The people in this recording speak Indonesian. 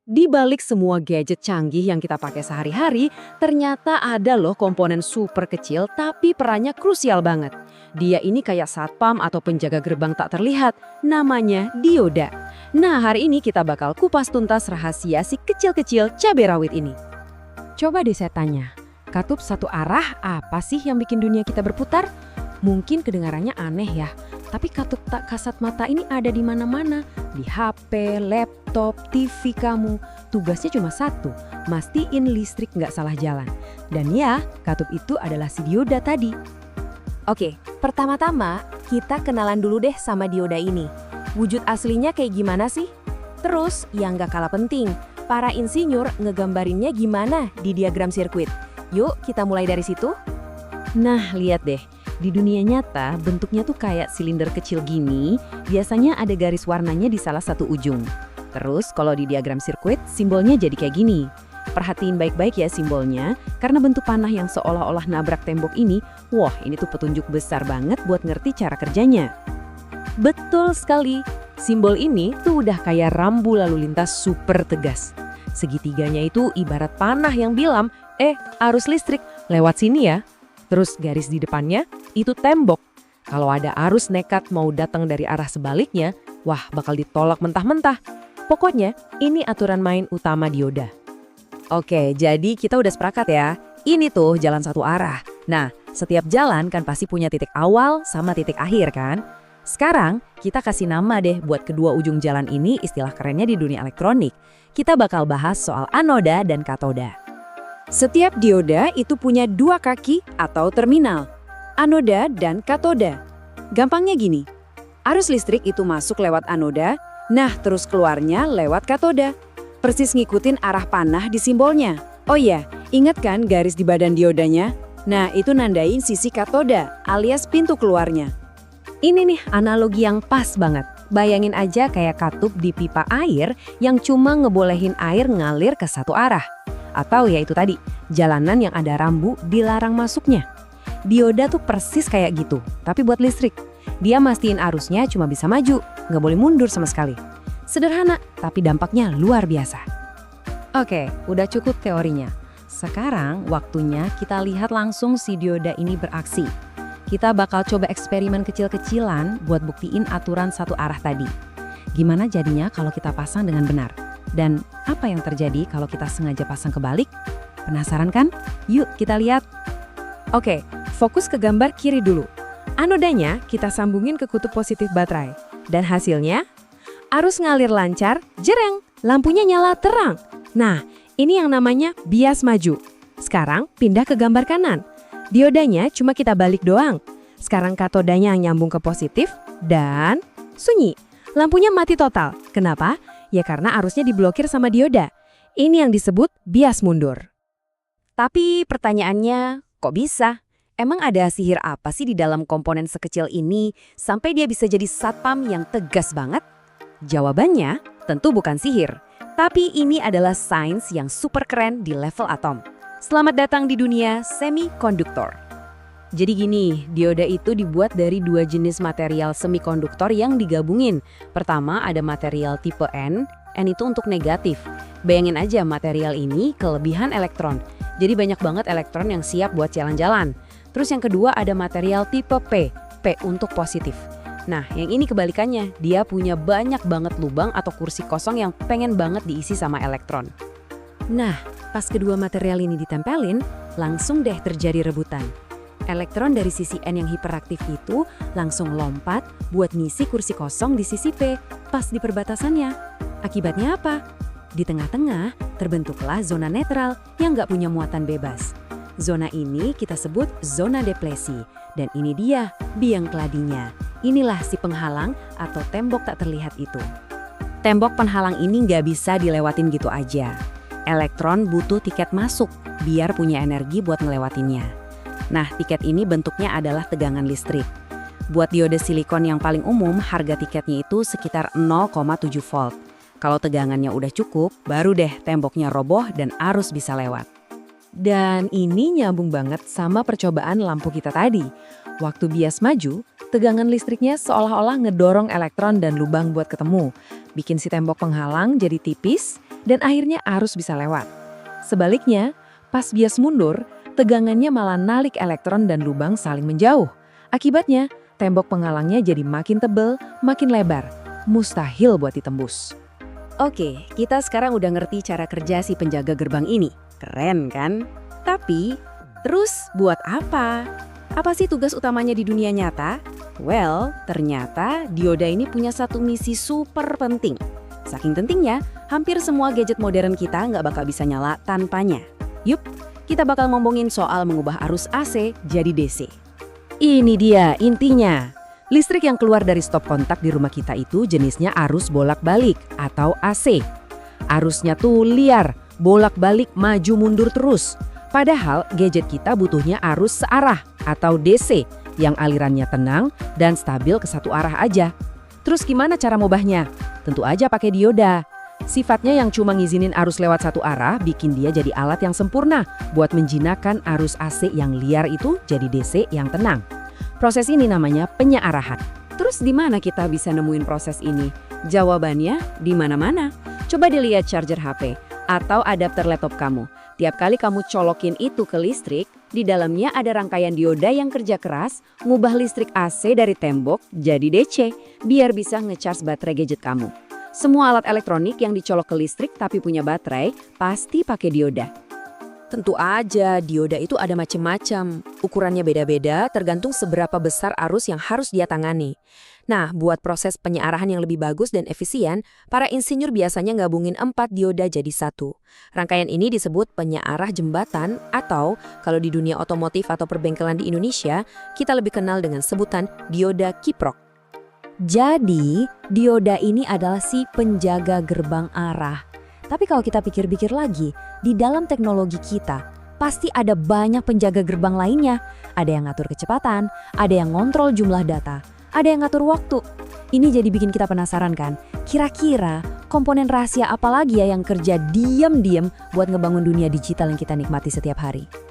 Di balik semua gadget canggih yang kita pakai sehari-hari, ternyata ada loh komponen super kecil tapi perannya krusial banget. Dia ini kayak satpam atau penjaga gerbang tak terlihat, namanya dioda. Nah, hari ini kita bakal kupas tuntas rahasia si kecil-kecil cabai rawit ini. Coba deh saya tanya, katup satu arah apa sih yang bikin dunia kita berputar? Mungkin kedengarannya aneh ya, tapi katup tak kasat mata ini ada di mana-mana. Di HP, laptop, TV kamu. Tugasnya cuma satu, mastiin listrik nggak salah jalan. Dan ya, katup itu adalah si dioda tadi. Oke, pertama-tama kita kenalan dulu deh sama dioda ini. Wujud aslinya kayak gimana sih? Terus, yang nggak kalah penting, para insinyur ngegambarinnya gimana di diagram sirkuit. Yuk, kita mulai dari situ. Nah, lihat deh. Di dunia nyata, bentuknya tuh kayak silinder kecil gini, biasanya ada garis warnanya di salah satu ujung. Terus kalau di diagram sirkuit, simbolnya jadi kayak gini. Perhatiin baik-baik ya simbolnya, karena bentuk panah yang seolah-olah nabrak tembok ini, wah ini tuh petunjuk besar banget buat ngerti cara kerjanya. Betul sekali, simbol ini tuh udah kayak rambu lalu lintas super tegas. Segitiganya itu ibarat panah yang bilang, arus listrik, lewat sini ya. Terus garis di depannya, itu tembok. Kalau ada arus nekat mau datang dari arah sebaliknya, wah bakal ditolak mentah-mentah. Pokoknya, ini aturan main utama dioda. Oke, jadi kita udah sepakat ya. Ini tuh jalan satu arah. Nah, setiap jalan kan pasti punya titik awal sama titik akhir kan? Sekarang, kita kasih nama deh buat kedua ujung jalan ini, istilah kerennya di dunia elektronik. Kita bakal bahas soal anoda dan katoda. Setiap dioda itu punya dua kaki atau terminal, anoda dan katoda. Gampangnya gini, arus listrik itu masuk lewat anoda, nah terus keluarnya lewat katoda. Persis ngikutin arah panah di simbolnya. Oh iya, ingat kan garis di badan diodanya? Nah itu nandain sisi katoda alias pintu keluarnya. Ini nih analogi yang pas banget. Bayangin aja kayak katup di pipa air yang cuma ngebolehin air ngalir ke satu arah. Atau ya itu tadi, jalanan yang ada rambu dilarang masuknya. Dioda tuh persis kayak gitu, tapi buat listrik. Dia mastiin arusnya cuma bisa maju, nggak boleh mundur sama sekali. Sederhana, tapi dampaknya luar biasa. Oke, udah cukup teorinya. Sekarang waktunya kita lihat langsung si dioda ini beraksi. Kita bakal coba eksperimen kecil-kecilan buat buktiin aturan satu arah tadi. Gimana jadinya kalau kita pasang dengan benar? Dan apa yang terjadi kalau kita sengaja pasang kebalik? Penasaran kan? Yuk kita lihat. Oke, fokus ke gambar kiri dulu. Anodanya kita sambungin ke kutub positif baterai. Dan hasilnya, arus ngalir lancar, jereng, lampunya nyala terang. Nah, ini yang namanya bias maju. Sekarang pindah ke gambar kanan. Diodanya cuma kita balik doang. Sekarang katodanya yang nyambung ke positif dan sunyi. Lampunya mati total. Kenapa? Ya karena arusnya diblokir sama dioda. Ini yang disebut bias mundur. Tapi pertanyaannya, kok bisa? Emang ada sihir apa sih di dalam komponen sekecil ini sampai dia bisa jadi satpam yang tegas banget? Jawabannya tentu bukan sihir. Tapi ini adalah sains yang super keren di level atom. Selamat datang di dunia semikonduktor. Jadi gini, dioda itu dibuat dari dua jenis material semikonduktor yang digabungin. Pertama ada material tipe N itu untuk negatif. Bayangin aja material ini kelebihan elektron. Jadi banyak banget elektron yang siap buat jalan-jalan. Terus yang kedua ada material tipe P untuk positif. Nah yang ini kebalikannya, dia punya banyak banget lubang atau kursi kosong yang pengen banget diisi sama elektron. Nah pas kedua material ini ditempelin, langsung deh terjadi rebutan. Elektron dari sisi N yang hiperaktif itu langsung lompat buat ngisi kursi kosong di sisi P pas di perbatasannya. Akibatnya apa? Di tengah-tengah terbentuklah zona netral yang nggak punya muatan bebas. Zona ini kita sebut zona deplesi. Dan ini dia biang keladinya. Inilah si penghalang atau tembok tak terlihat itu. Tembok penghalang ini nggak bisa dilewatin gitu aja. Elektron butuh tiket masuk biar punya energi buat ngelewatinnya. Nah, tiket ini bentuknya adalah tegangan listrik. Buat dioda silikon yang paling umum, harga tiketnya itu sekitar 0,7 volt. Kalau tegangannya udah cukup, baru deh temboknya roboh dan arus bisa lewat. Dan ini nyambung banget sama percobaan lampu kita tadi. Waktu bias maju, tegangan listriknya seolah-olah ngedorong elektron dan lubang buat ketemu. Bikin si tembok penghalang jadi tipis dan akhirnya arus bisa lewat. Sebaliknya, pas bias mundur, tegangannya malah narik elektron dan lubang saling menjauh. Akibatnya, tembok penghalangnya jadi makin tebal, makin lebar. Mustahil buat ditembus. Oke, kita sekarang udah ngerti cara kerja si penjaga gerbang ini. Keren kan? Tapi, terus buat apa? Apa sih tugas utamanya di dunia nyata? Well, ternyata dioda ini punya satu misi super penting. Saking pentingnya, hampir semua gadget modern kita nggak bakal bisa nyala tanpanya. Yup, kita bakal ngomongin soal mengubah arus AC jadi DC. Ini dia intinya. Listrik yang keluar dari stop kontak di rumah kita itu jenisnya arus bolak-balik atau AC. Arusnya tuh liar, bolak-balik maju mundur terus. Padahal gadget kita butuhnya arus searah atau DC yang alirannya tenang dan stabil ke satu arah aja. Terus gimana cara ngubahnya? Tentu aja pakai dioda. Sifatnya yang cuma ngizinin arus lewat satu arah bikin dia jadi alat yang sempurna buat menjinakkan arus AC yang liar itu jadi DC yang tenang. Proses ini namanya penyearahan. Terus di mana kita bisa nemuin proses ini? Jawabannya di mana-mana. Coba dilihat charger HP atau adapter laptop kamu. Tiap kali kamu colokin itu ke listrik, di dalamnya ada rangkaian dioda yang kerja keras, ngubah listrik AC dari tembok jadi DC, biar bisa nge-charge baterai gadget kamu. Semua alat elektronik yang dicolok ke listrik tapi punya baterai, pasti pakai dioda. Tentu aja, dioda itu ada macam-macam. Ukurannya beda-beda tergantung seberapa besar arus yang harus dia tangani. Nah, buat proses penyearahan yang lebih bagus dan efisien, para insinyur biasanya gabungin 4 dioda jadi satu. Rangkaian ini disebut penyearah jembatan atau kalau di dunia otomotif atau perbengkelan di Indonesia, kita lebih kenal dengan sebutan dioda kiprok. Jadi, dioda ini adalah si penjaga gerbang arah. Tapi kalau kita pikir-pikir lagi, di dalam teknologi kita, pasti ada banyak penjaga gerbang lainnya. Ada yang ngatur kecepatan, ada yang ngontrol jumlah data, ada yang ngatur waktu. Ini jadi bikin kita penasaran kan? Kira-kira komponen rahasia apa lagi ya yang kerja diam-diam buat ngebangun dunia digital yang kita nikmati setiap hari?